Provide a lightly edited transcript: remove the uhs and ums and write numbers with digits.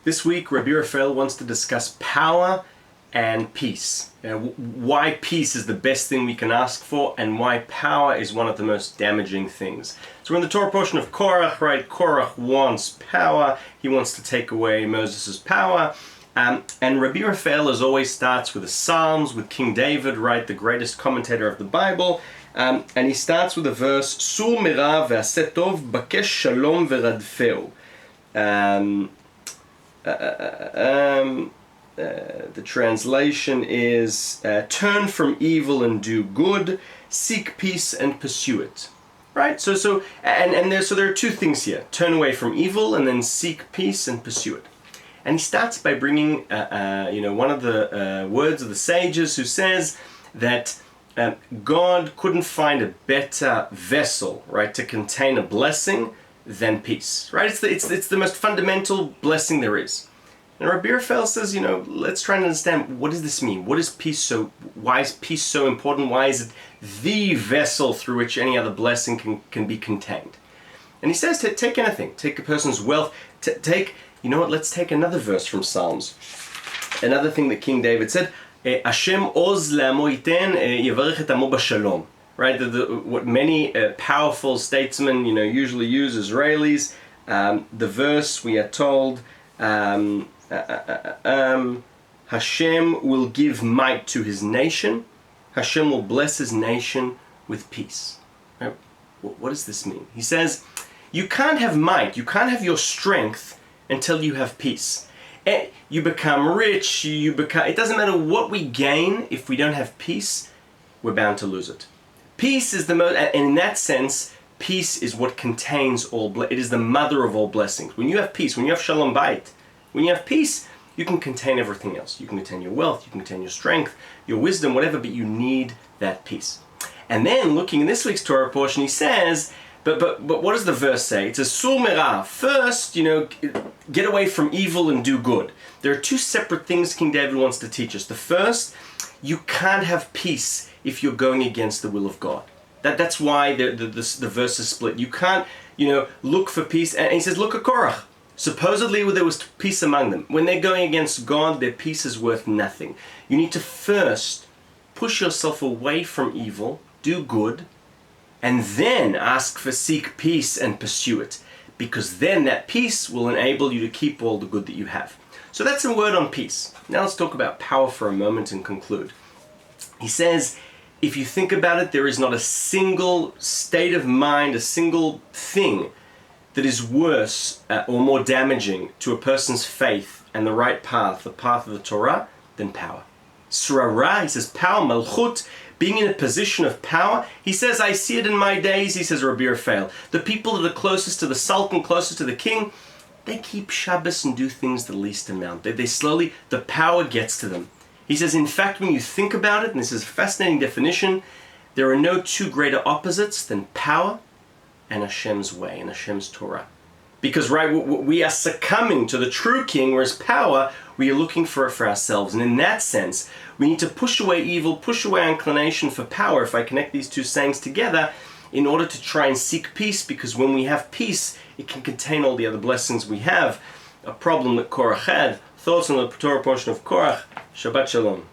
This week, Rabbi Raphael wants to discuss power and peace. Why peace is the best thing we can ask for, and why power is one of the most damaging things. So we're in the Torah portion of Korach, right? Korach wants power. He wants to take away Moses' power. And Rabbi Raphael, as always, starts with the Psalms, with King David, right? The greatest commentator of the Bible. And he starts with the verse, Sur mera ve'aseh tov, bakesh shalom ve'radfeu. The translation is, turn from evil and do good, seek peace and pursue it. Right? So there are two things here. Turn away from evil and then seek peace and pursue it. And he starts by bringing, one of the words of the sages who says that God couldn't find a better vessel, right, to contain a blessing than peace, right? It's the most fundamental blessing there is. And Rabbi Raphael says, let's try and understand, what does this mean? Why is peace so important? Why is it the vessel through which any other blessing can be contained? And he says to take anything, take a person's wealth, let's take another verse from Psalms. Another thing that King David said, Hashem oz le'amo yiten yavarech et amo b'shalom. Right, what many powerful statesmen, usually use, Israelis. The verse, we are told, Hashem will give might to his nation. Hashem will bless his nation with peace. Right? What does this mean? He says, you can't have might, you can't have your strength until you have peace. You become rich, it doesn't matter what we gain, if we don't have peace, we're bound to lose it. Peace is the most, and in that sense, peace is what contains all, it is the mother of all blessings. When you have peace, when you have shalom bayit, when you have peace, you can contain everything else. You can contain your wealth, you can contain your strength, your wisdom, whatever, but you need that peace. And then, looking in this week's Torah portion, he says, but what does the verse say? It says, Sur mera, first, get away from evil and do good. There are two separate things King David wants to teach us. The first, you can't have peace if you're going against the will of God. That's why the verse is split. You can't, look for peace. And he says, look at Korach. Supposedly there was peace among them. When they're going against God, their peace is worth nothing. You need to first push yourself away from evil, do good, and then seek peace and pursue it. Because then that peace will enable you to keep all the good that you have. So that's a word on peace. Now let's talk about power for a moment and conclude. He says, if you think about it, there is not a single state of mind, a single thing that is worse or more damaging to a person's faith and the right path, the path of the Torah, than power. Srara, he says, power, malchut, being in a position of power. He says, I see it in my days, he says, Rabbi Raphael. The people that are closest to the sultan, closest to the king, they keep Shabbos and do things the least amount. They slowly, the power gets to them. He says, in fact, when you think about it, and this is a fascinating definition, there are no two greater opposites than power and Hashem's way, and Hashem's Torah. Because, right, we are succumbing to the true king, whereas power, we are looking for it for ourselves. And in that sense, we need to push away evil, push away inclination for power, if I connect these two sayings together, in order to try and seek peace, because when we have peace, it can contain all the other blessings we have. A problem that Korach had. Thoughts on the Torah portion of Korach. Shabbat Shalom.